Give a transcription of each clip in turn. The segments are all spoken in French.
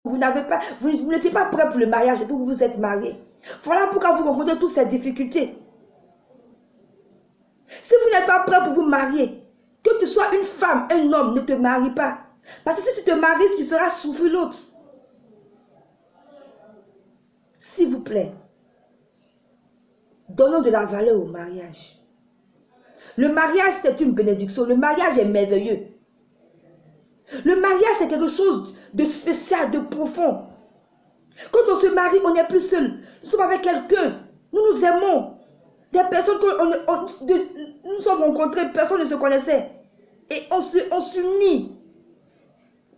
vous n'avez pas, vous n'étiez pas prêt pour le mariage et puis vous vous êtes marié. Voilà pourquoi vous rencontrez toutes ces difficultés. Si vous n'êtes pas prêt pour vous marier, que tu sois une femme, un homme, ne te marie pas. Parce que si tu te maries, tu feras souffrir l'autre. S'il vous plaît, donnons de la valeur au mariage. Le mariage, c'est une bénédiction. Le mariage est merveilleux. Le mariage, c'est quelque chose de spécial, de profond. Quand on se marie, on n'est plus seul. Nous sommes avec quelqu'un. Nous nous aimons. Des personnes que nous sommes rencontrés, personne ne se connaissait. Et on s'unit.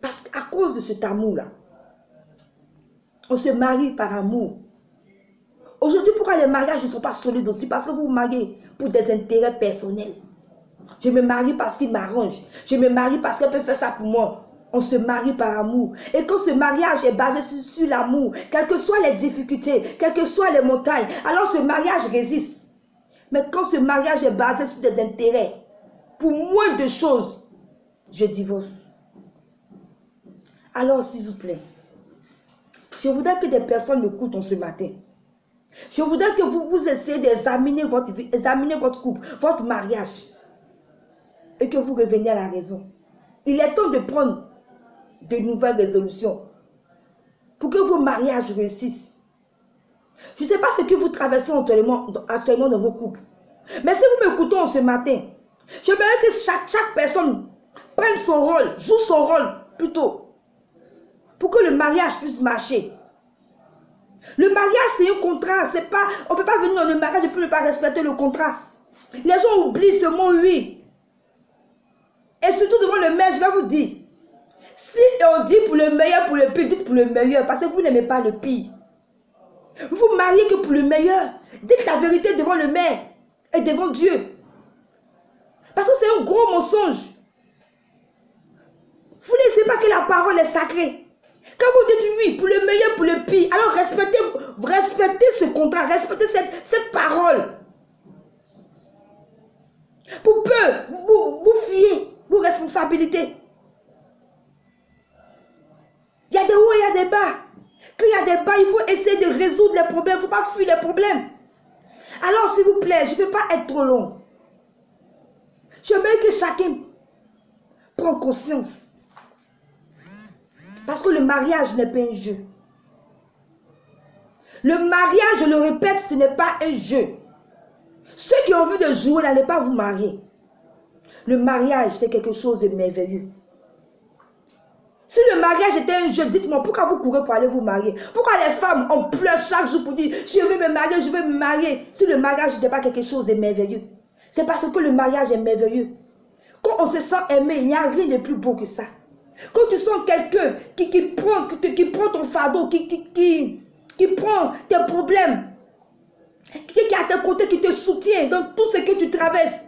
Parce qu'à cause de cet amour-là, on se marie par amour. Aujourd'hui, pourquoi les mariages ne sont pas solides aussi? Parce que vous vous mariez pour des intérêts personnels. Je me marie parce qu'il m'arrange. Je me marie parce qu'elle peut faire ça pour moi. On se marie par amour. Et quand ce mariage est basé sur l'amour, quelles que soient les difficultés, quelles que soient les montagnes, alors ce mariage résiste. Mais quand ce mariage est basé sur des intérêts, pour moins de choses, je divorce. Alors, s'il vous plaît, je voudrais que des personnes m'écoutent ce matin. Je voudrais que vous essayez d'examiner votre couple, votre mariage. Et que vous reveniez à la raison. Il est temps de prendre de nouvelles résolutions pour que vos mariages réussissent. Je ne sais pas ce que vous traversez actuellement dans vos couples. Mais si vous m'écoutez ce matin, j'aimerais que chaque personne prenne son rôle, joue son rôle plutôt, pour que le mariage puisse marcher. Le mariage, c'est un contrat. On ne peut pas venir dans le mariage et puis ne pas respecter le contrat. Les gens oublient ce mot oui. Et surtout devant le maire, je vais vous dire, si on dit pour le meilleur, pour le pire, dites pour le meilleur, parce que vous n'aimez pas le pire. Vous vous mariez que pour le meilleur. Dites la vérité devant le maire et devant Dieu. Parce que c'est un gros mensonge. Vous ne savez pas que la parole est sacrée. Quand vous dites oui, pour le meilleur, pour le pire, alors respectez ce contrat, respectez cette parole. Pour peu, vous fuyez vos responsabilités. Il y a des hauts et il y a des bas. Quand il y a des bas, il faut essayer de résoudre les problèmes. Il ne faut pas fuir les problèmes. Alors, s'il vous plaît, je ne veux pas être trop long. J'aimerais que chacun prenne conscience. Parce que le mariage n'est pas un jeu. Le mariage, je le répète, ce n'est pas un jeu. Ceux qui ont envie de jouer, n'allez pas vous marier. Le mariage, c'est quelque chose de merveilleux. Si le mariage était un jeu, dites-moi, pourquoi vous courez pour aller vous marier? Pourquoi les femmes, on pleure chaque jour pour dire, je veux me marier, je veux me marier? Si le mariage n'était pas quelque chose de merveilleux. C'est parce que le mariage est merveilleux. Quand on se sent aimé, il n'y a rien de plus beau que ça. Quand tu sens quelqu'un qui prend ton fardeau, qui prend tes problèmes, qui est à tes côtés, qui te soutient dans tout ce que tu traverses.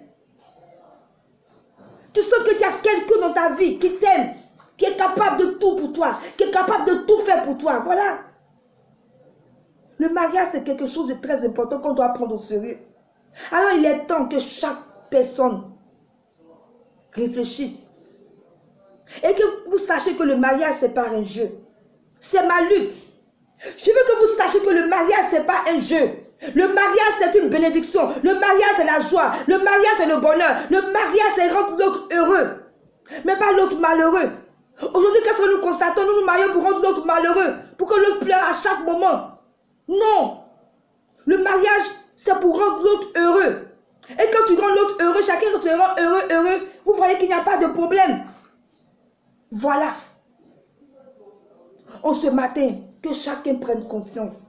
Tu sens que tu as quelqu'un dans ta vie qui t'aime, qui est capable de tout pour toi, qui est capable de tout faire pour toi. Voilà. Le mariage, c'est quelque chose de très important qu'on doit prendre au sérieux. Alors, il est temps que chaque personne réfléchisse. Et que vous sachiez que le mariage, ce n'est pas un jeu. C'est ma lutte. Je veux que vous sachiez que le mariage, ce n'est pas un jeu. Le mariage, c'est une bénédiction. Le mariage, c'est la joie. Le mariage, c'est le bonheur. Le mariage, c'est rendre l'autre heureux. Mais pas l'autre malheureux. Aujourd'hui, qu'est-ce que nous constatons? Nous nous marions pour rendre l'autre malheureux. Pour que l'autre pleure à chaque moment. Non. Le mariage, c'est pour rendre l'autre heureux. Et quand tu rends l'autre heureux, chacun se rend heureux. Vous voyez qu'il n'y a pas de problème. Voilà. En ce matin, que chacun prenne conscience.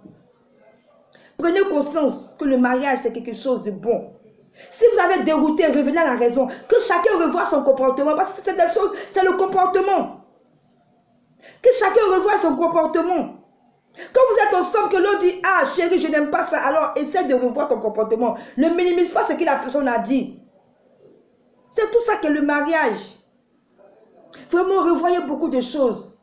Prenez conscience que le mariage, c'est quelque chose de bon. Si vous avez dérouté, revenez à la raison. Que chacun revoie son comportement. Parce que c'est des choses, c'est le comportement. Que chacun revoie son comportement. Quand vous êtes ensemble, que l'autre dit, ah chérie, je n'aime pas ça. Alors, essaie de revoir ton comportement. Ne minimise pas ce que la personne a dit. C'est tout ça que le mariage. Vraiment, revoyez beaucoup de choses.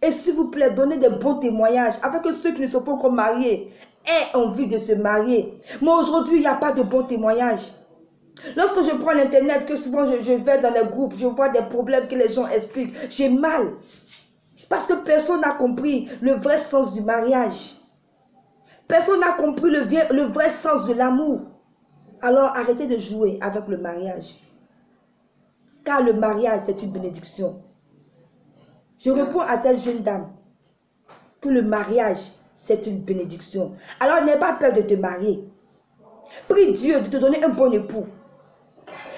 Et s'il vous plaît, donnez des bons témoignages afin que ceux qui ne sont pas encore mariés aient envie de se marier. Mais aujourd'hui, il n'y a pas de bons témoignages. Lorsque je prends l'internet, que souvent je vais dans les groupes, je vois des problèmes que les gens expliquent. J'ai mal. Parce que personne n'a compris le vrai sens du mariage. Personne n'a compris le vrai sens de l'amour. Alors arrêtez de jouer avec le mariage. Car le mariage, c'est une bénédiction. Je réponds à cette jeune dame que le mariage, c'est une bénédiction. Alors n'aie pas peur de te marier. Prie Dieu de te donner un bon époux.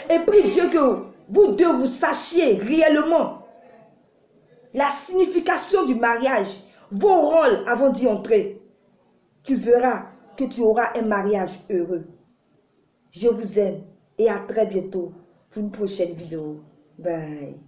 Et prie Dieu que vous deux vous sachiez réellement la signification du mariage, vos rôles avant d'y entrer. Tu verras que tu auras un mariage heureux. Je vous aime et à très bientôt pour une prochaine vidéo. Bye.